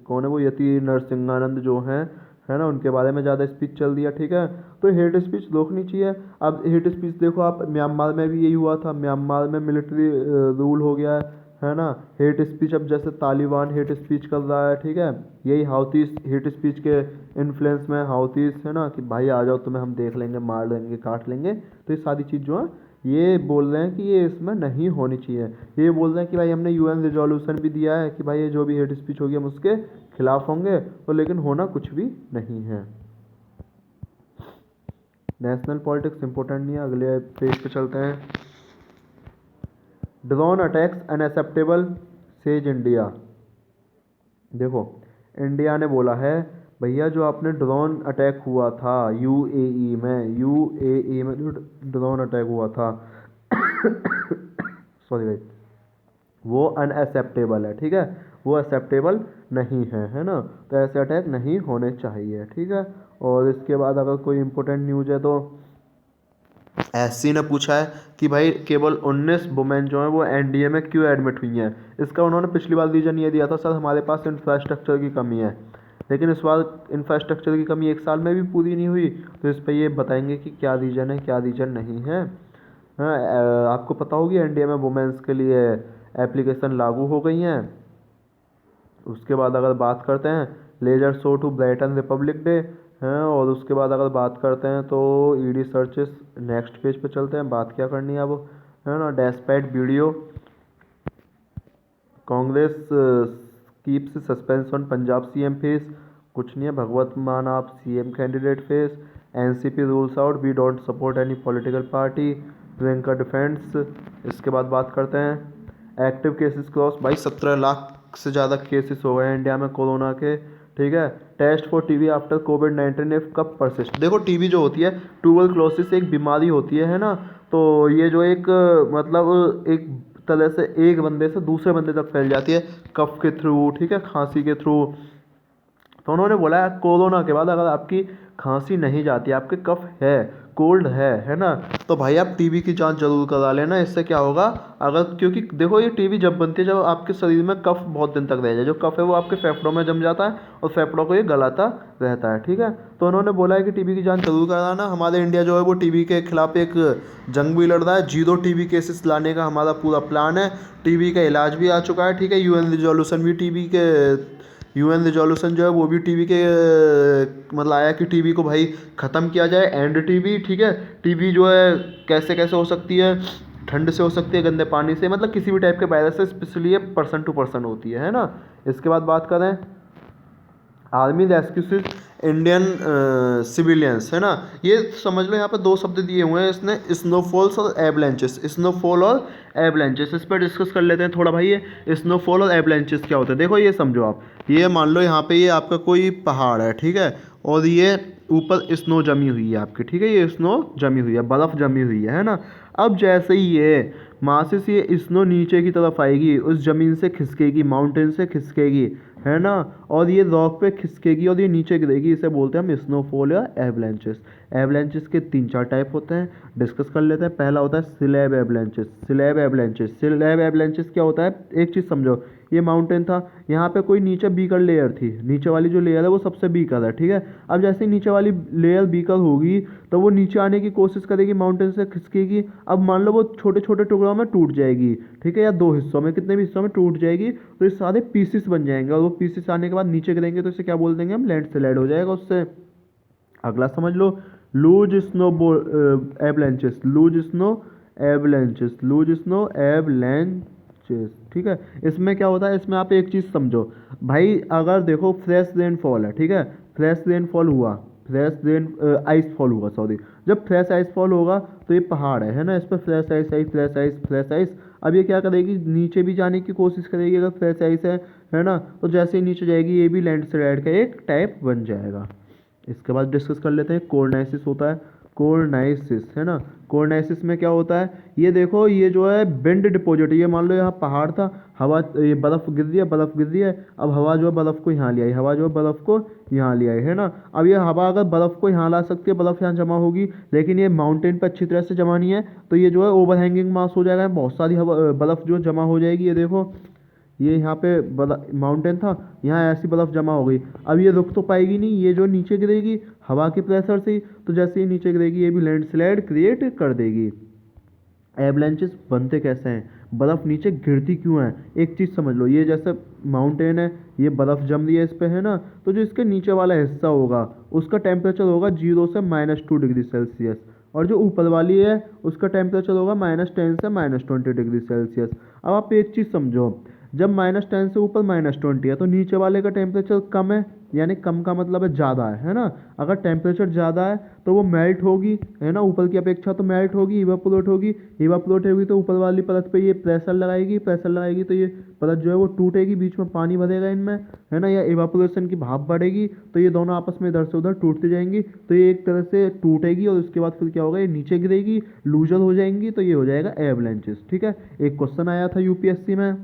कौन है वो, यति नरसिंहानंद जो हैं, है ना, उनके बारे में ज़्यादा स्पीच चल रही है, ठीक है। तो हेट स्पीच रोकनी चाहिए। अब हेट स्पीच देखो आप, म्यांमार में भी यही हुआ था, म्यांमार में मिलिट्री रूल हो गया है ना। हेट स्पीच अब जैसे तालिबान हेट स्पीच कर रहा है, ठीक है, यही हाउतीस हेट स्पीच के इन्फ्लुएंस में हाउतीस, है ना, कि भाई आ जाओ तुम्हें हम देख लेंगे, मार लेंगे, काट लेंगे। तो ये सारी चीज़ जो है ये बोल रहे हैं कि ये इसमें नहीं होनी चाहिए। ये बोल रहे हैं कि भाई हमने यूएन रिजोल्यूशन भी दिया है कि भाई ये जो भी हेट स्पीच होगी हम उसके खिलाफ होंगे, तो लेकिन होना कुछ भी नहीं है। नेशनल पॉलिटिक्स इंपॉर्टेंट नहीं है, अगले पेज पे चलते हैं। Drone attacks unacceptable says India. देखो इंडिया ने बोला है भैया जो आपने ड्रोन अटैक हुआ था यूएई में जो ड्रोन अटैक हुआ था सॉरी भाई, वो अनएक्सेप्टेबल है, ठीक है, वो एक्सेप्टेबल नहीं है ना। तो ऐसे अटैक नहीं होने चाहिए, ठीक है। और इसके बाद अगर कोई इंपॉर्टेंट न्यूज़ है तो एससी ने पूछा है कि भाई केवल 19 वुमेन जो है वो एनडीए में क्यों एडमिट हुई हैं। इसका उन्होंने पिछली बार रीजन ये दिया था, सर हमारे पास इंफ्रास्ट्रक्चर की कमी है। लेकिन इस बार इंफ्रास्ट्रक्चर की कमी 1 साल में भी पूरी नहीं हुई, तो इस पर ये बताएंगे कि क्या रीजन है क्या रीजन नहीं है। हाँ, आपको पता होगी एनडीए में वुमेन्स के लिए एप्लीकेशन लागू हो गई हैं। उसके बाद अगर बात करते हैं laser show to brighten Republic Day, हैं। और उसके बाद अगर बात करते हैं तो ईडी सर्चेस, नेक्स्ट पेज पे चलते हैं, बात क्या करनी है अब, है ना। Despite video, Congress keeps suspense on Punjab CM face, कुछ नहीं है, Bhagwant Mann AAP CM candidate face, NCP rules out we don't support any political party, Priyanka defence. इसके बाद बात करते हैं एक्टिव केसेस क्रॉस, भाई 17 लाख से ज़्यादा केसेस हो गए हैं इंडिया में कोरोना के, ठीक है। टेस्ट फॉर टीबी आफ्टर कोविड-19 इफ कब परसिस्ट, देखो टीबी जो होती है ट्यूबरक्लोसिस एक बीमारी होती है ना। तो ये जो एक मतलब एक तरह से एक बंदे से दूसरे बंदे तक फैल जाती है कफ के थ्रू, ठीक है, खांसी के थ्रू। तो उन्होंने बोला है कोरोना के बाद अगर आपकी खांसी नहीं जाती, आपके कफ है, कोल्ड है ना, तो भाई आप टीबी की जांच जरूर करा लेना। इससे क्या होगा, अगर, क्योंकि देखो ये टीबी जब बनती है जब आपके शरीर में कफ बहुत दिन तक रह जाए, जो कफ है वो आपके फेफड़ों में जम जाता है और फेफड़ों को ये गलाता रहता है, ठीक है। तो उन्होंने बोला है कि टीबी की जांच जरूर कराना। हमारे इंडिया जो है वो टीबी के खिलाफ एक जंग भी लड़ रहा है, 0 टीबी केसेस लाने का हमारा पूरा प्लान है। टीबी का इलाज भी आ चुका है, ठीक है। यूएन रिजोल्यूशन भी टीबी के, यूएन रिजोल्यूशन जो है वो भी टीबी के मतलब आया कि टीबी को भाई ख़त्म किया जाए, एंड टीबी, ठीक है। टीबी जो है कैसे कैसे हो सकती है, ठंड से हो सकती है, गंदे पानी से, मतलब किसी भी टाइप के वायरस से, स्पेशली ये पर्सन टू पर्सन होती है ना। इसके बाद बात करें आर्मी रेस्क्यूज इंडियन सिविलियंस, है ना। ये समझ लो यहाँ पे दो शब्द दिए हुए हैं इसने, स्नोफॉल्स और एवलेंचेस, स्नोफॉल और एवलेंचेस। इस पर डिस्कस कर लेते हैं थोड़ा भाई। ये स्नोफॉल और एवलेंचेस क्या होता है, देखो ये समझो आप, ये मान लो यहाँ पे ये आपका कोई पहाड़ है, ठीक है, और ये ऊपर स्नो जमी हुई है आपकी, ठीक है, ये स्नो जमी हुई है, बर्फ़ जमी हुई है ना। अब जैसे ही ये वहाँ से ये स्नो नीचे की तरफ आएगी, उस ज़मीन से खिसकेगी, माउंटेन से खिसकेगी, है ना, और ये रॉक पे खिसकेगी और ये नीचे गिरेगी, इसे बोलते हैं हम स्नोफॉल या एवलेंचेस। एवलेंचेस के 3-4 टाइप होते हैं, डिस्कस कर लेते हैं। पहला होता है स्लैब एवलेंचेस। स्लैब एवलेंचेस, स्लैब एवलेंचेस क्या होता है, एक चीज़ समझो, ये माउंटेन था, यहाँ पे कोई नीचे बीकर लेयर थी, नीचे वाली जो लेयर है वो सबसे बीकर है, ठीक है। अब जैसे ही नीचे वाली लेयर बीकर होगी तो वो नीचे आने की कोशिश करेगी, माउंटेन से खिसकेगी। अब मान लो वो छोटे छोटे टुकड़ों में टूट जाएगी, ठीक है, या 2 हिस्सों में, कितने भी हिस्सों में टूट जाएगी, तो ये सारे पीसेस बन जाएंगे, और वो पीसेस आने के बाद नीचे गिरेंगे तो इसे क्या बोल देंगे हम, लैंडस्लाइड हो जाएगा उससे। अगला समझ लो loose snow avalanches, loose snow avalanches, loose snow avalanches, ठीक है। इसमें क्या होता है, इसमें आप एक चीज़ समझो भाई, अगर देखो फ्रेश रेनफॉल है, ठीक है, फ्रेश रेनफॉल हुआ, फ्रेश रेन आइस फॉल हुआ, सॉरी, जब फ्रेश आइस फॉल होगा तो ये पहाड़ है ना, इस पर फ्रेश आइस आई, फ्रेश आइस, फ्रेश आइस। अब ये क्या करेगी, नीचे भी जाने की कोशिश करेगी, अगर फ्रेश आइस है ना, तो जैसे ही नीचे जाएगी ये भी लैंडस्लाइड का एक टाइप बन जाएगा। इसके बाद डिस्कस कर लेते हैं कोर्नाइसिस होता है, कोर्नाइसिस, है ना। कोर्नाइसिस में क्या होता है, ये देखो, ये जो है बेंड डिपॉजिट, ये मान लो यहाँ पहाड़ था, हवा, ये बर्फ़ गिर रही है, बर्फ़ गिर रही है, अब हवा जो है बर्फ़ को यहाँ ले आई, हवा जो है बर्फ़ को यहाँ ले आई, है ना। अब ये हवा अगर बर्फ़ को यहाँ ला सकती है, बर्फ़ यहाँ जमा होगी, लेकिन ये माउंटेन पर अच्छी तरह से जमा नहीं है, तो ये जो है ओवर हैंगिंग मास हो जाएगा, बहुत सारी हवा बर्फ़ जो जमा हो जाएगी। ये देखो, ये यहाँ पे माउंटेन था, यहाँ ऐसी बर्फ़ जमा हो गई, अब ये रुक तो पाएगी नहीं, ये जो नीचे गिरेगी हवा के प्रेशर से ही, तो जैसे ही नीचे गिरेगी ये भी लैंडस्लाइड क्रिएट कर देगी। एवलांचेस बनते कैसे हैं, बर्फ़ नीचे गिरती क्यों है, एक चीज़ समझ लो, ये जैसे माउंटेन है, ये बर्फ़ जम रही है इस पे, है ना, तो जो इसके नीचे वाला हिस्सा होगा उसका टेम्परेचर होगा 0 से -2 डिग्री सेल्सियस, और जो ऊपर वाली है उसका टेम्परेचर होगा -10 से -20 डिग्री सेल्सियस। अब आप एक चीज़ समझो, जब -10 से ऊपर -20 है तो नीचे वाले का टेम्परेचर कम है, यानी कम का मतलब है ज़्यादा है ना। अगर टेम्परेचर ज़्यादा है तो वो मेल्ट होगी, है ना, ऊपर की अपेक्षा तो मेल्ट होगी, इवापोरेट होगी, इवापोरेट होगी तो ऊपर वाली परत पे ये प्रेशर लगाएगी, प्रेशर लगाएगी तो ये परत जो है वो टूटेगी, बीच में पानी भरेगा इनमें, है ना, या इवापोरेशन की भाप बढ़ेगी तो ये दोनों आपस में इधर से उधर टूटती जाएंगी, तो ये एक तरह से टूटेगी और उसके बाद फिर क्या होगा, ये नीचे गिरेगी, लूजर हो जाएंगी, तो ये हो जाएगा एवलांचेस, ठीक है। एक क्वेश्चन आया था यूपीएससी में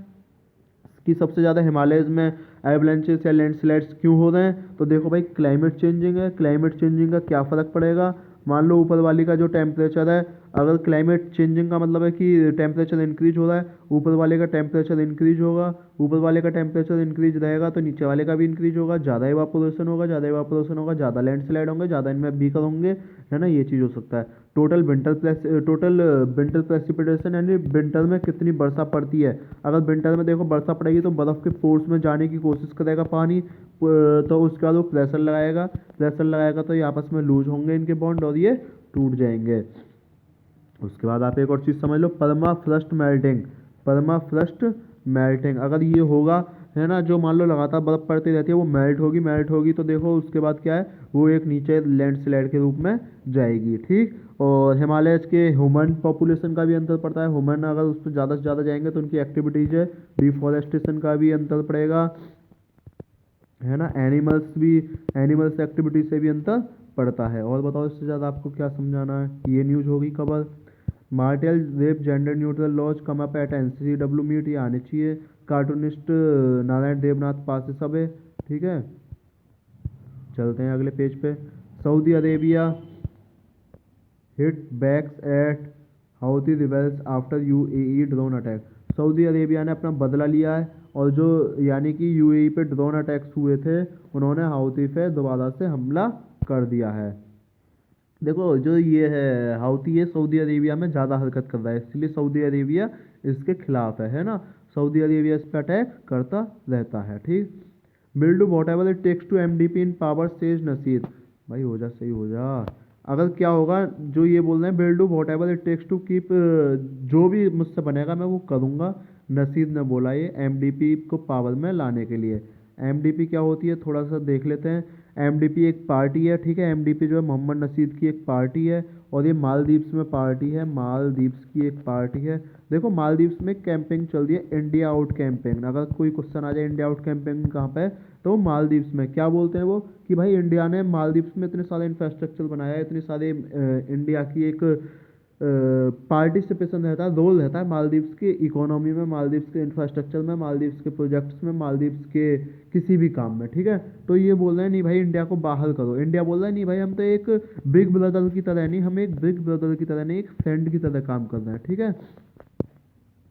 कि सबसे ज़्यादा हिमालयज़ में एवलांचेस या लैंडस्लाइड्स क्यों हो रहे हैं, तो देखो भाई क्लाइमेट चेंजिंग है, क्लाइमेट चेंजिंग का क्या फ़र्क पड़ेगा, मान लो ऊपर वाली का जो टेम्परेचर है अगर क्लाइमेट चेंजिंग का मतलब है कि टेम्परेचर इंक्रीज हो रहा है, ऊपर वाले का टेम्परेचर इंक्रीज होगा, ऊपर वाले का टेम्परेचर इंक्रीज रहेगा तो नीचे वाले का भी इंक्रीज होगा, ज़्यादा इवापोरेशन होगा, ज़्यादा इवापोरेशन होगा, ज़्यादा लैंडस्लाइड होंगे, ज़्यादा इनमें बीकर होंगे, है ना, ये चीज़ हो सकता है। टोटल विंटर प्रेसिपिटेशन यानी विंटर में कितनी वर्षा पड़ती है। अगर विंटर में देखो वर्षा पड़ेगी तो बर्फ़ के पोर्स में जाने की कोशिश करेगा पानी, तो उसके बाद वो प्रेशर लगाएगा तो ये आपस में लूज होंगे इनके बॉन्ड और ये टूट जाएंगे। उसके बाद आप एक और चीज़ समझ लो, परमाफ्रॉस्ट मेल्टिंग अगर ये होगा, है ना, जो मान लो लगातार बर्फ़ पड़ती रहती है वो मेल्ट होगी तो देखो उसके बाद क्या है, वो एक नीचे लैंडस्लाइड के रूप में जाएगी, ठीक। और हिमालय के ह्यूमन पॉपुलेशन का भी अंतर पड़ता है। ह्यूमन अगर उस पर ज़्यादा से ज़्यादा जाएंगे तो उनकी एक्टिविटीज़ है, डिफॉरेस्टेशन का भी अंतर पड़ेगा, है ना, एनिमल्स एक्टिविटी से भी अंतर पड़ता है। और बताओ इससे ज़्यादा आपको क्या समझाना है। ये न्यूज़ होगी खबर। Marital rape gender neutral laws come up at NCW meet, ये आने चाहिए। कार्टूनिस्ट नारायण देवनाथ पास सब है, ठीक है। चलते हैं अगले पेज पे। Saudi Arabia hit backs at Houthi rebels after UAE drone attack. Saudi Arabia ने अपना बदला लिया है और जो यानी कि UAE पे ड्रोन अटैक्स हुए थे उन्होंने हाउती पे दोबारा से हमला कर दिया है। देखो जो ये है हाउती, ये सऊदी अरेबिया में ज़्यादा हरकत कर रहा है, इसलिए सऊदी अरेबिया इसके खिलाफ है ना। सऊदी अरेबिया इस पर अटैक करता रहता है, ठीक। Will do whatever it takes to MDP in power says Nasheed. भाई हो जा, सही हो जा। अगर क्या होगा, जो ये बोल रहे हैं will do whatever it takes to keep, जो भी मुझसे बनेगा मैं वो करूँगा, नसीर ने बोला ये MDP को पावर में लाने के लिए। MDP क्या होती है थोड़ा सा देख लेते हैं। MDP एक पार्टी है, ठीक है। MDP जो है मोहम्मद नसीद की एक पार्टी है और ये मालदीव्स में पार्टी है, मालदीव्स की एक पार्टी है। देखो मालदीव्स में कैंपेन चल रही है, इंडिया आउट कैंपेन। अगर कोई क्वेश्चन आ जाए इंडिया आउट कैंपेन कहाँ पे है, तो मालदीव्स में क्या बोलते हैं वो कि भाई इंडिया ने मालदीव्स में इतने सारे इंफ्रास्ट्रक्चर बनाया है, इतनी सारे इंडिया की एक पार्टिसिपेशन रहता है, रोल रहता है मालदीव्स की इकोनॉमी में, मालदीव्स के इंफ्रास्ट्रक्चर में, मालदीव्स के प्रोजेक्ट्स में, मालदीव्स के किसी भी काम में, ठीक है। तो ये बोल रहे हैं नहीं भाई इंडिया को बाहर करो। इंडिया बोल रहा है नहीं भाई हम तो एक बिग ब्रदर की तरह नहीं, हम एक बिग ब्रदर की तरह नहीं, एक फ्रेंड की तरह काम कर रहे हैं, ठीक है।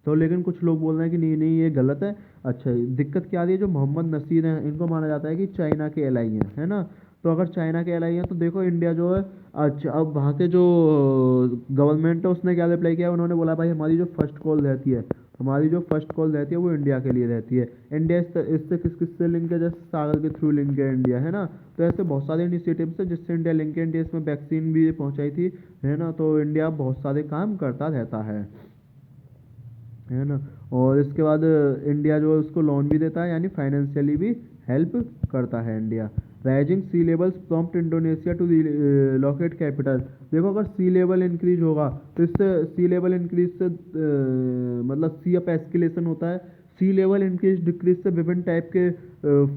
तो लेकिन कुछ लोग बोल रहे हैं कि नहीं नहीं ये गलत है। अच्छा दिक्कत क्या आ रही है, जो मोहम्मद नसीर हैं इनको माना जाता है कि चाइना के एलाई हैं, है ना। तो अगर चाइना के एलाई हैं तो देखो इंडिया जो है, अच्छा अब वहाँ के जो गवर्नमेंट है उसने क्या रिप्लाई किया, उन्होंने बोला भाई हमारी जो फर्स्ट कॉल रहती है, वो इंडिया के लिए रहती है। इंडिया इससे किस किस से लिंक है, जैसे सागर के थ्रू लिंक है इंडिया, है ना। तो ऐसे बहुत सारे इनिशिएटिव्स है जिससे इंडिया लिंक है। इंडिया इसमें वैक्सीन भी पहुँचाई थी, है ना। तो इंडिया बहुत सारे काम करता रहता है ना। और इसके बाद इंडिया जो है उसको लोन भी देता है, यानी फाइनेंशियली भी हेल्प करता है India. Rising sea levels prompt Indonesia to relocate capital. देखो अगर सी लेवल इंक्रीज होगा तो इससे सी लेवल इंक्रीज से मतलब सी अप एस्केलेशन होता है। सी लेवल इंक्रीज डिक्रीज से विभिन्न टाइप के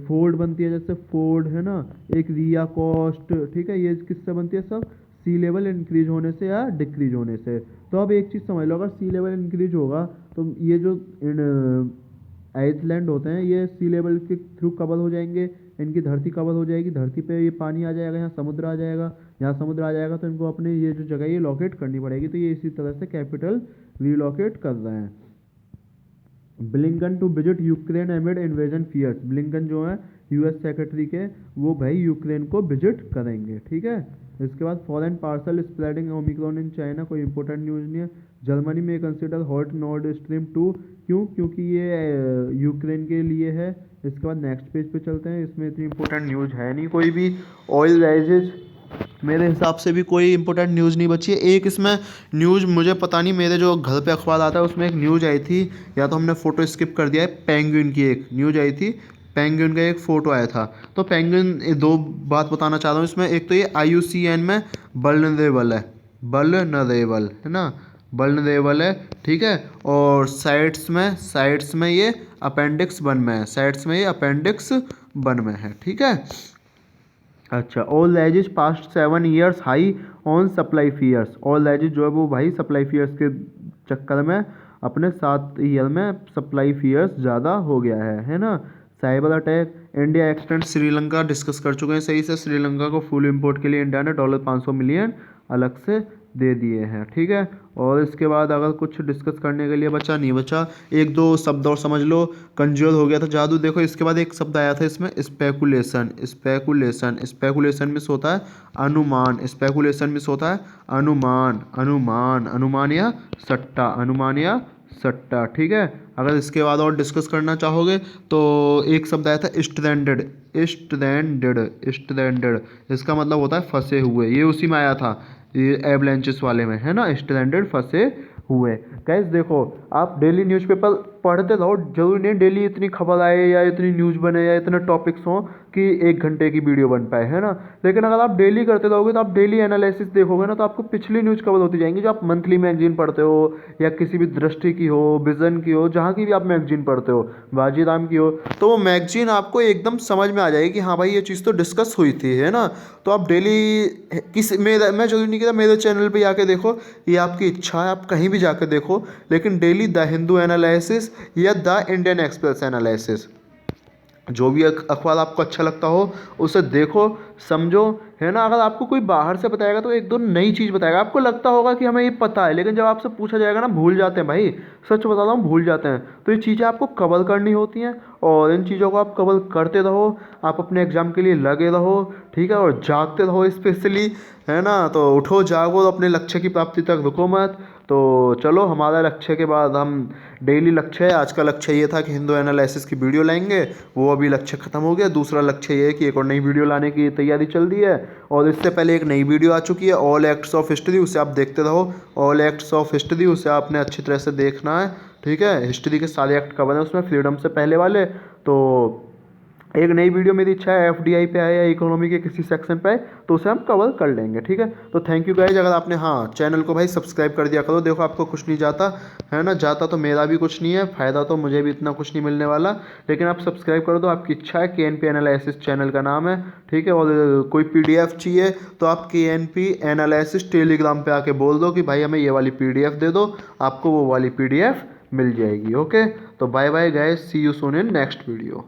फोर्ड बनती है, जैसे फोर्ड है ना, एक रिया कॉस्ट, ठीक है। ये किससे बनती है, सब सी लेवल इंक्रीज होने से या डिक्रीज होने से। तो अब एक चीज़ समझ लो, अगर सी लेवल इंक्रीज होगा तो ये जो आइसलैंड होते हैं ये सी लेवल के थ्रू कवर हो जाएंगे, इनकी धरती कवर हो जाएगी, धरती पे ये पानी आ जाएगा, यहाँ समुद्र आ जाएगा, यहाँ समुद्र आ जाएगा तो इनको अपने ये जो जगह ये लोकेट करनी पड़ेगी। तो ये इसी तरह से कैपिटल रीलोकेट कर रहे हैं। Blinken to visit Ukraine amid invasion fears. Blinken जो है US सेक्रेटरी के, वो भाई यूक्रेन को विजिट करेंगे, ठीक है। इसके बाद foreign parcel spreading Omicron in China, कोई इंपॉर्टेंट न्यूज़ नहीं है। जर्मनी में कंसिडर हॉट नॉर्ड स्ट्रीम 2, क्योंकि ये यूक्रेन के लिए है। इसके बाद नेक्स्ट पेज पे चलते हैं, इसमें इतनी इंपॉर्टेंट न्यूज़ है नहीं कोई भी। ऑयल राइजेज, मेरे हिसाब से भी कोई इंपॉर्टेंट न्यूज़ नहीं बची है। एक इसमें न्यूज़ मुझे पता नहीं, मेरे जो घर पे अखबार आता है उसमें एक न्यूज़ आई थी, या तो हमने फ़ोटो स्किप कर दिया है। पेंगुइन की एक न्यूज़ आई थी, पेंगुइन का एक फ़ोटो आया था। तो पेंगुइन, दो बात बताना चाह रहा हूँ इसमें। एक तो ये IUCN में वल्नरेबल है ना, वल्नरेबल है, ठीक है। और साइट्स में ये अपेंडिक्स 1 में है, ठीक है। अच्छा oil edges past 7 years high on supply fears. Oil edges जो है वो भाई सप्लाई फियर्स के चक्कर में अपने 7 ईयर में सप्लाई फियर्स ज़्यादा हो गया है ना। Cyber attack, India extend Sri Lanka, discuss कर चुके हैं सही से। श्रीलंका को फुल इंपोर्ट के लिए इंडिया ने $500 मिलियन अलग से दे दिए हैं, ठीक है। और इसके बाद अगर कुछ डिस्कस करने के लिए बचा नहीं बचा, एक दो शब्द और समझ लो। कंज्यूर हो गया था जादू। देखो इसके बाद एक शब्द आया था इसमें, स्पेकुलेशन। स्पेकुलेशन, स्पेकुलेशन मिस होता है अनुमान, स्पेकुलेशन मिस होता है अनुमान, अनुमान, अनुमान या सट्टा, अनुमान या सट्टा, ठीक है। अगर इसके बाद और डिस्कस करना चाहोगे तो एक शब्द आया था स्ट्रैंडेड, स्ट्रैंडेड, स्ट्रैंडेड, इसका मतलब होता है फंसे हुए। ये उसी में आया था, ये एवलैंचेस वाले में है ना, स्ट्रैंडेड, फंसे हुए। गाइस देखो, आप डेली न्यूज़पेपर पढ़ते रहो, जरूरी नहीं डेली इतनी खबर आए या इतनी न्यूज़ बने या इतने टॉपिक्स हों कि 1 घंटे की वीडियो बन पाए, है ना। लेकिन अगर आप डेली करते रहोगे तो आप डेली एनालिसिस देखोगे ना, तो आपको पिछली न्यूज़ कवर होती जाएंगी। जो आप मंथली मैगजीन पढ़ते हो या किसी भी दृष्टि की हो, विजन की हो, जहाँ की भी आप मैगजीन पढ़ते हो, बाजीराम की हो, तो वो मैगजीन आपको एकदम समझ में आ जाएगी कि हाँ भाई ये चीज़ तो डिस्कस हुई थी, है ना। तो आप डेली मैं जरूरी नहीं कहता मेरे चैनल पे आके देखो, ये आपकी इच्छा है, आप कहीं भी जाके देखो, लेकिन डेली द हिंदू एनालिसिस या द इंडियन एक्सप्रेस एनालिसिस, जो भी अखबार आपको अच्छा लगता हो उसे देखो, समझो, है ना। अगर आपको कोई बाहर से बताएगा तो एक दो नई चीज़ बताएगा, आपको लगता होगा कि हमें ये पता है, लेकिन जब आपसे पूछा जाएगा ना, भूल जाते हैं भाई, सच बता रहा हूँ, भूल जाते हैं। तो ये चीज़ें आपको कवर करनी होती हैं और इन चीज़ों को आप कवर करते रहो, आप अपने एग्ज़ाम के लिए लगे रहो, ठीक है, और जागते रहो स्पेशली, है ना। तो उठो जागो, अपने लक्ष्य की प्राप्ति तक रुको मत। तो चलो, हमारा लक्ष्य के बाद हम डेली लक्ष्य है, आज का लक्ष्य ये था कि हिंदू एनालिसिस की वीडियो लाएंगे, वो अभी लक्ष्य ख़त्म हो गया। दूसरा लक्ष्य ये है कि एक और नई वीडियो लाने की तैयारी चल रही है, और इससे पहले एक नई वीडियो आ चुकी है, ऑल एक्ट्स ऑफ हिस्ट्री, उसे आप देखते रहो। ऑल एक्ट्स ऑफ हिस्ट्री, उसे आपने अच्छी तरह से देखना है, ठीक है। हिस्ट्री के सारे एक्ट कवर हैं उसमें, फ्रीडम से पहले वाले। तो एक नई वीडियो मेरी इच्छा है एफडीआई पे आए या इकोनॉमी के किसी सेक्शन पे आए, तो उसे हम कवर कर लेंगे, ठीक है। तो थैंक यू गाइज। अगर आपने चैनल को भाई सब्सक्राइब कर दिया करो। देखो आपको कुछ नहीं जाता, है ना, जाता तो मेरा भी कुछ नहीं है, फ़ायदा तो मुझे भी इतना कुछ नहीं मिलने वाला, लेकिन आप सब्सक्राइब कर दो, आपकी इच्छा है। KNP एनालिसिस चैनल का नाम है, ठीक है। और कोई PDF चाहिए तो आप KNP एनालिसिस टेलीग्राम पे आके बोल दो कि भाई हमें ये वाली PDF दे दो, आपको वो वाली PDF मिल जाएगी। ओके, तो bye bye guys, see you soon in next video.